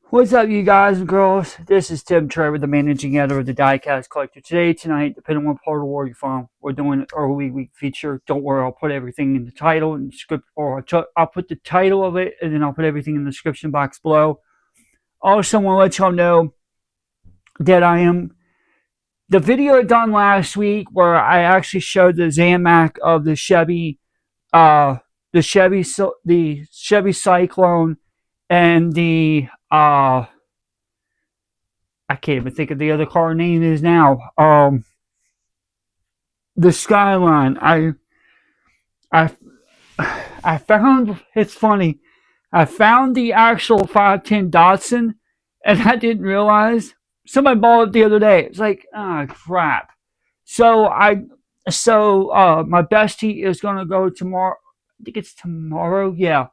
What's up, you guys and girls? This is Tim Trevor, the managing editor of the Diecast Collector. Tonight, depending on what part of the world you're from, we're doing an early week feature. Don't worry, I'll put everything in the title and script, or I'll put the title of it, and then I'll put everything in the description box below. Also, want to let y'all know that I am the video I done last week where I actually showed the Zamac of the Chevy, uh, the Chevy Cyclone, and the I can't even think of the other car name is now. The Skyline. I I found it's funny. I found the actual 510 Datsun, and I didn't realize somebody bought it the other day. It's like, ah, oh, crap. So my bestie is gonna go tomorrow. I think it's tomorrow. Yeah,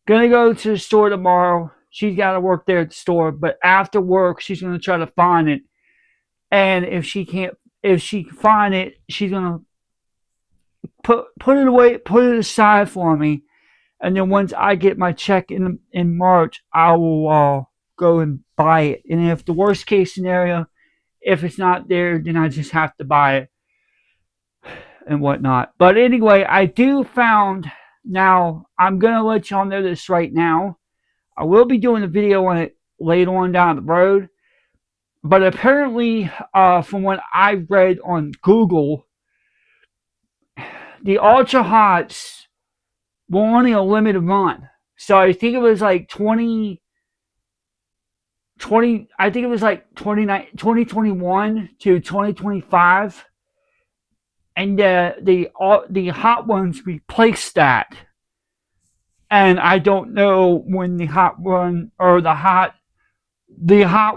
gonna go to the store tomorrow. She's got to work there at the store, but after work, she's gonna try to find it. And if she can find it, she's gonna put it away, put it aside for me, and then once I get my check in March, I will go and buy it. And if the worst case scenario, if it's not there, then I just have to buy it and whatnot. But anyway, I do found. Now I'm gonna let y'all know this right now. I will be doing a video on it later on down the road. But apparently, from what I read on Google, the Ultra Hots were only a limited run. So I think it was like 20. I think it was like 2021 to 2025. And the hot ones replaced that. And I don't know when the hot one or the hot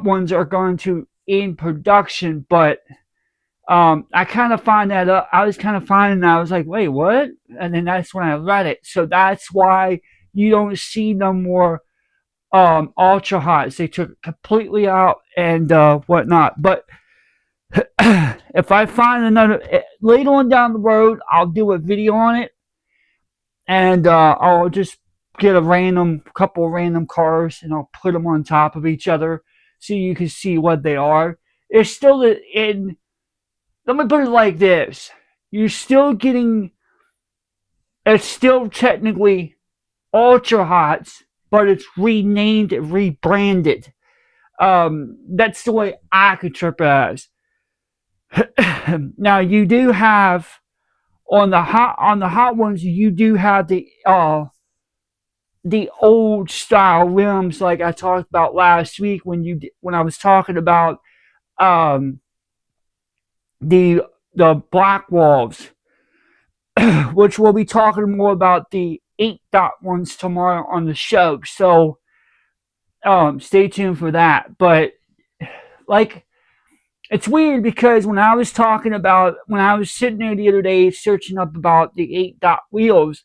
ones are going to end production, but I kind of find that I was kind of finding that I was like, wait, what? And then that's when I read it. So that's why you don't see no more ultra hots. They took it completely out and whatnot. But if I find another later on down the road, I'll do a video on it, and I'll just get a couple of random cars and I'll put them on top of each other so you can see what they are. It's still in. Let me put it like this: you're still getting. It's still technically Ultra Hots, but it's renamed, rebranded. That's the way I could trip it as. Now you do have on the hot ones, you do have the old style rims, like I talked about last week when I was talking about um, the black walls, which we'll be talking more about the 8-dot ones tomorrow on the show. So stay tuned for that. But like, it's weird because when I was sitting there the other day searching up about the 8-dot wheels,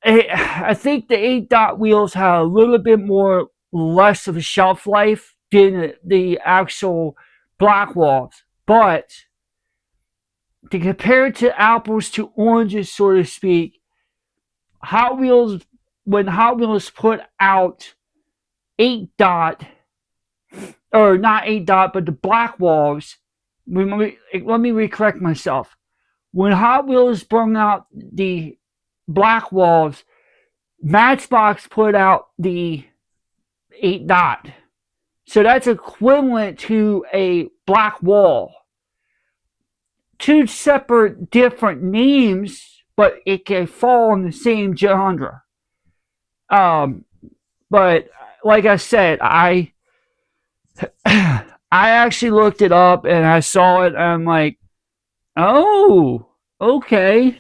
I think the 8-dot wheels have a little bit more less of a shelf life than the actual black walls. But to compare it to apples to oranges, so to speak, when Hot Wheels put out 8-dot, or not 8-dot, but the black walls, let me correct myself. When Hot Wheels brought out the black walls, Matchbox put out the 8-dot. So that's equivalent to a black wall. Two separate different names, but it can fall in the same genre. But like I said, I actually looked it up and I saw it and I'm like, oh, okay.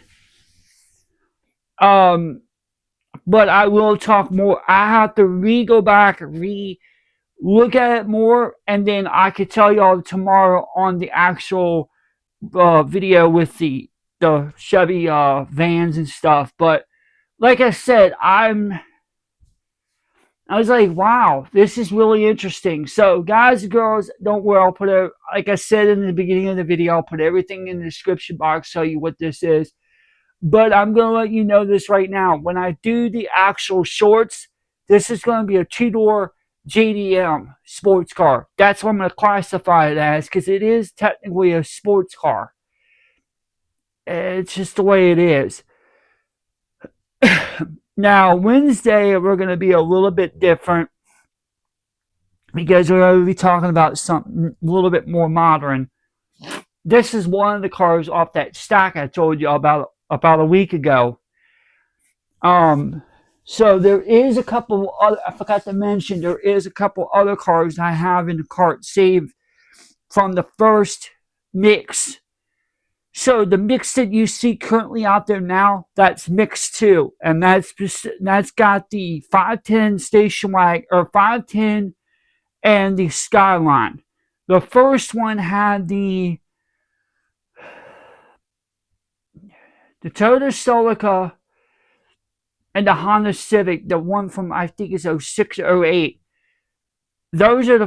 But I will talk more. I have to go back and look at it more, and then I could tell y'all tomorrow on the actual video with the Chevy vans and stuff. But like I said, I was like, wow, this is really interesting. So guys and girls, don't worry. I'll put like I said in the beginning of the video, I'll put everything in the description box, tell you what this is. But I'm going to let you know this right now. When I do the actual shorts, This is going to be a two-door JDM sports car. That's what I'm going to classify it as because it is technically a sports car. It's just the way it is. Now, Wednesday, we're going to be a little bit different because we're going to be talking about something a little bit more modern. This is one of the cars off that stack I told you about a week ago. So there is a couple other, I forgot to mention, there is a couple other cars I have in the cart saved from the first mix. So the mix that you see currently out there now, that's mix 2, and that's got the 510 station wagon or 510 and the Skyline. The first one had the Toyota Celica and the Honda Civic, the one from I think it's 06, 08. Those are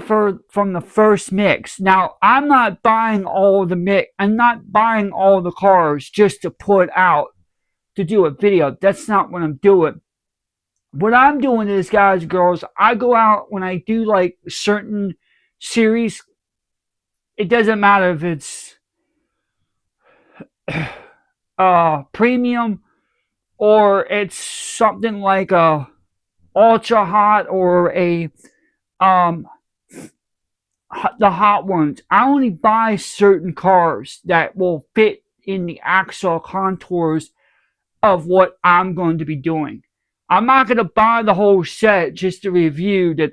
from the first mix. Now, I'm not buying all the mix. I'm not buying all the cars just to put out to do a video. That's not what I'm doing. What I'm doing is, guys and girls, I go out when I do like certain series. It doesn't matter if it's premium or it's something like a ultra hot or a the hot ones. I only buy certain cars that will fit in the actual contours of what I'm going to be doing. I'm not going to buy the whole set just to review that.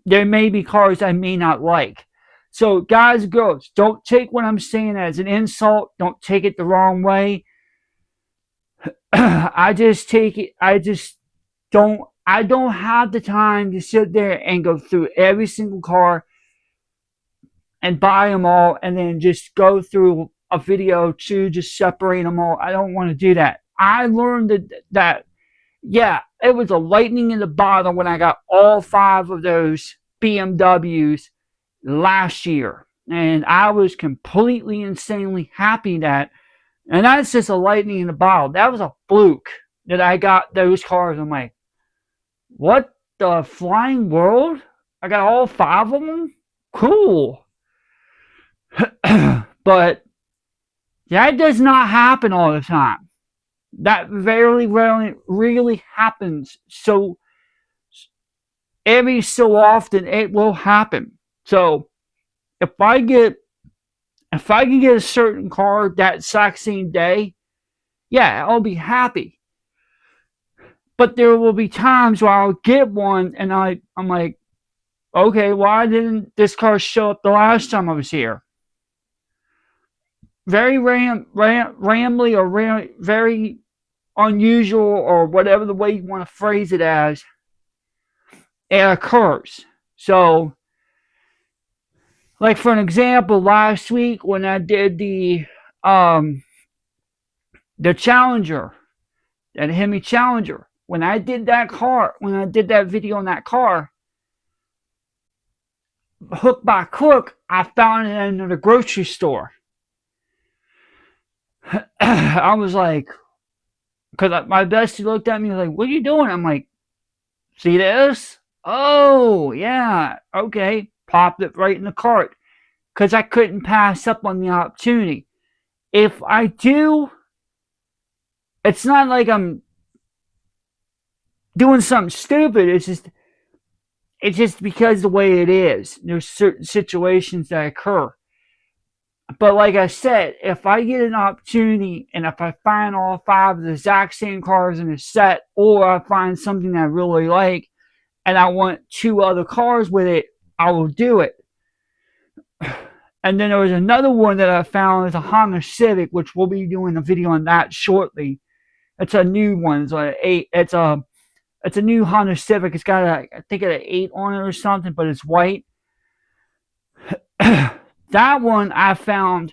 There may be cars I may not like. So, guys and girls, don't take what I'm saying as an insult. Don't take it the wrong way. I don't have the time to sit there and go through every single car and buy them all and then just go through a video to just separate them all. I don't want to do that. I learned that yeah, it was a lightning in the bottle when I got all 5 of those BMWs last year. And I was completely insanely happy that, and that's just a lightning in the bottle. That was a fluke that I got those cars. I'm like, what the flying world? I got all 5 of them? Cool. But that does not happen all the time. That very rarely really happens. So every so often it will happen. So if I can get a certain car that exact same day, yeah, I'll be happy. But there will be times where I'll get one and I'm like, okay, why didn't this car show up the last time I was here? Very rambly or very unusual or whatever the way you want to phrase it as, it occurs. So, like for an example, last week when I did the Challenger, that Hemi Challenger, when I did that video on that car, hook by crook, I found it in the grocery store. I was like, because my bestie looked at me like, what are you doing? I'm like, see this? Oh, yeah, okay. Popped it right in the cart because I couldn't pass up on the opportunity. If I do, it's not like I'm doing something stupid. It's just because the way it is. There's certain situations that occur. But like I said, if I get an opportunity and if I find all 5 of the exact same cars in a set, or I find something that I really like and I want 2 other cars with it, I will do it. And then there was another one that I found, is a Honda Civic, which we'll be doing a video on that shortly. It's a new one. It's a new Honda Civic. It's got I think an 8 on it or something, but it's white. That one I found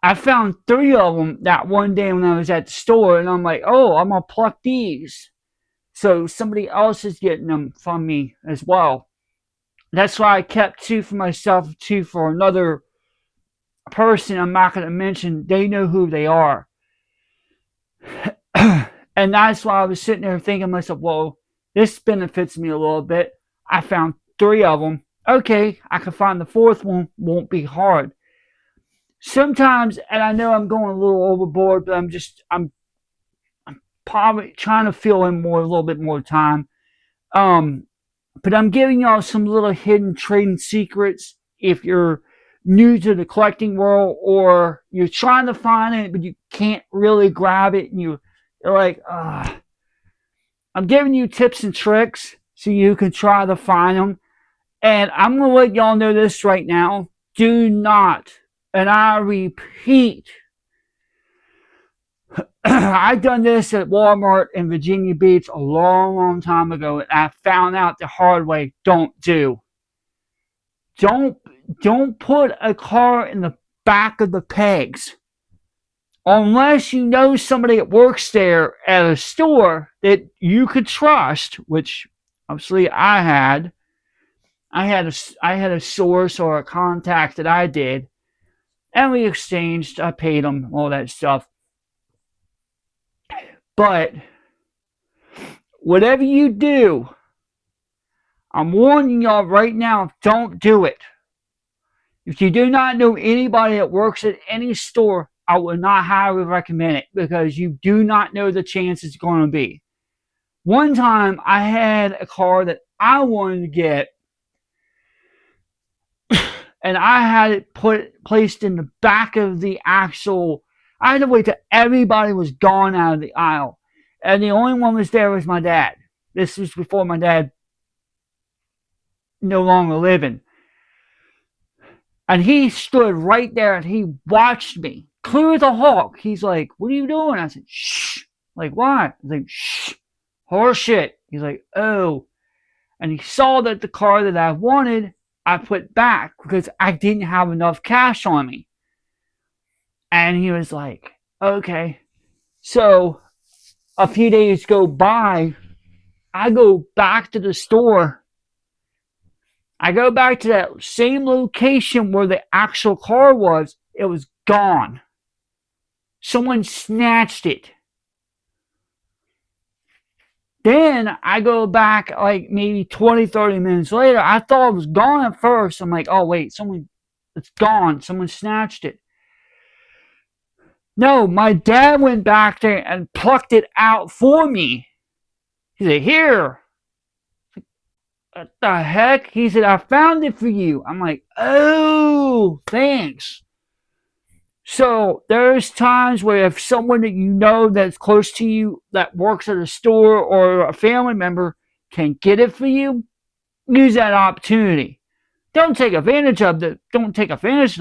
3 of them that one day when I was at the store, and I'm like, oh, I'm gonna pluck these. So somebody else is getting them from me as well. That's why I kept 2 for myself, 2 for another person I'm not going to mention. They know who they are. And that's why I was sitting there thinking to myself, well, This benefits me a little bit. I found 3 of them. Okay, I can find the 4th one. Won't be hard. Sometimes, and I know I'm going a little overboard, but I'm probably trying to fill in a little bit more time. Um, but I'm giving y'all some little hidden trading secrets if you're new to the collecting world or you're trying to find it but you can't really grab it and you're like, I'm giving you tips and tricks so you can try to find them. And I'm going to let y'all know this right now. Do not, and I repeat, I've done this at Walmart in Virginia Beach a long, long time ago, and I found out the hard way. Don't do. Don't don't put a car in the back of the pegs unless you know somebody that works there at a store that you could trust, which obviously I had. I had a source or a contact that I did, and we exchanged. I paid them all that stuff. But whatever you do, I'm warning y'all right now, don't do it. If you do not know anybody that works at any store, I would not highly recommend it because you do not know the chance it's going to be. One time I had a car that I wanted to get and I had it placed in the back of the actual. I had to wait till everybody was gone out of the aisle, and the only one was there was my dad. This was before my dad no longer living, and he stood right there and he watched me clear as a hawk. He's like, "What are you doing?" I said, "Shh." Like, why? He's like, "Shh, horse shit." He's like, "Oh," and he saw that the car that I wanted I put back because I didn't have enough cash on me. And he was like, okay. So a few days go by. I go back to the store. I go back to that same location where the actual car was. It was gone. Someone snatched it. Then I go back like maybe 20, 30 minutes later. I thought it was gone at first. I'm like, oh, wait, it's gone. Someone snatched it. No, my dad went back there and plucked it out for me. He said, here. What the heck? He said, I found it for you. I'm like, oh, thanks. So there's times where if someone that you know that's close to you that works at a store or a family member can get it for you, use that opportunity. Don't take advantage of the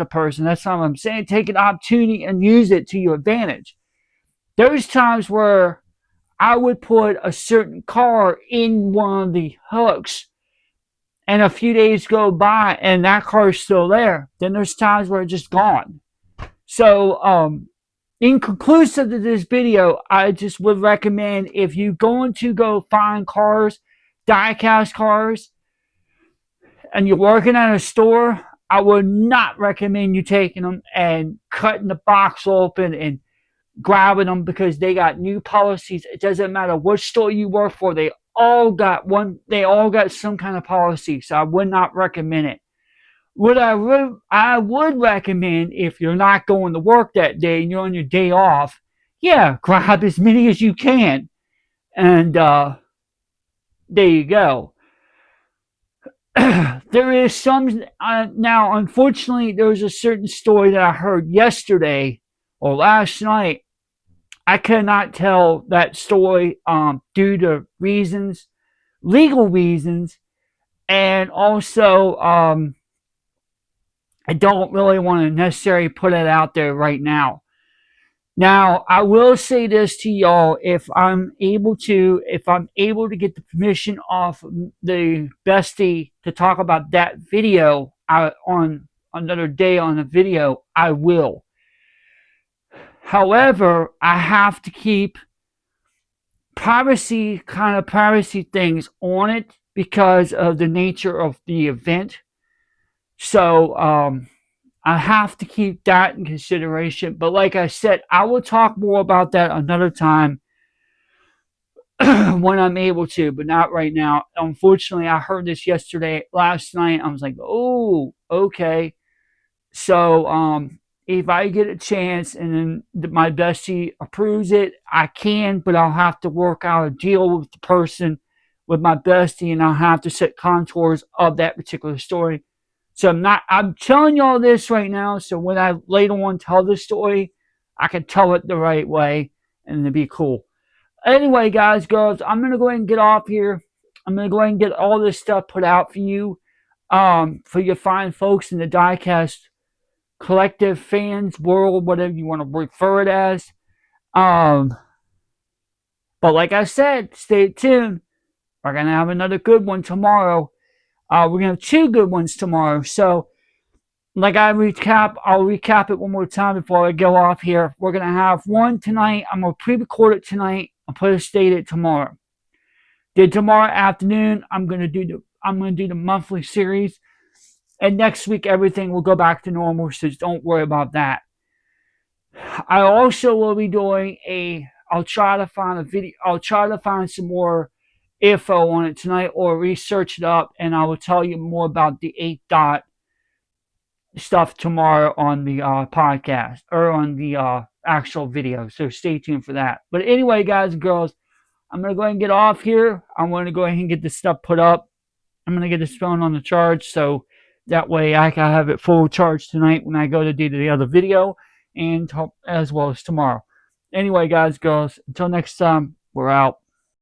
person. That's not what I'm saying. Take an opportunity and use it to your advantage. There's times where I would put a certain car in one of the hooks and a few days go by and that car is still there. Then there's times where it's just gone. So, in conclusive to this video, I just would recommend if you're going to go find cars, die-cast cars, and you're working at a store, I would not recommend you taking them and cutting the box open and grabbing them because they got new policies. It doesn't matter what store you work for, they all got some kind of policy, so I would not recommend it. What I would recommend if you're not going to work that day and you're on your day off, yeah, grab as many as you can. And there you go. There is some now. Unfortunately, there was a certain story that I heard yesterday or last night. I cannot tell that story due to reasons, legal reasons, and also I don't really want to necessarily put it out there right now. Now, I will say this to y'all: if I'm able to get the permission off the bestie to talk about that video on another day on a video, I will. However, I have to keep privacy things on it because of the nature of the event. So, I have to keep that in consideration. But like I said, I will talk more about that another time. when I'm able to, but not right now. Unfortunately, I heard this last night. I was like, oh, okay. So, if I get a chance and then my bestie approves it, I can, but I'll have to work out a deal with the person, with my bestie, and I'll have to set contours of that particular story. So I'm telling you all this right now. So when I later on tell the story, I can tell it the right way and it'll be cool. Anyway, guys, girls, I'm going to go ahead and get off here. I'm going to go ahead and get all this stuff put out for you fine folks in the diecast collective fans world, whatever you want to refer it as. Um, but like I said, stay tuned. We're gonna have another good one tomorrow. We're gonna have two good ones tomorrow. So, I'll recap it one more time before I go off here. We're gonna have one tonight. I'm gonna pre-record it tonight. I'll put a state it tomorrow. Then tomorrow afternoon, I'm gonna do the monthly series. And next week, everything will go back to normal. So don't worry about that. I also will be doing I'll try to find a video. I'll try to find some more info on it tonight or research it up, and I will tell you more about the 8 dot stuff tomorrow on the podcast or on the actual video. So stay tuned for that. But anyway, guys and girls, I'm going to go ahead and get off here. I'm going to go ahead and get this stuff put up. I'm going to get this phone on the charge so that way I can have it full charge tonight when I go to do the other video and as well as tomorrow. Anyway, guys, girls, until next time, we're out.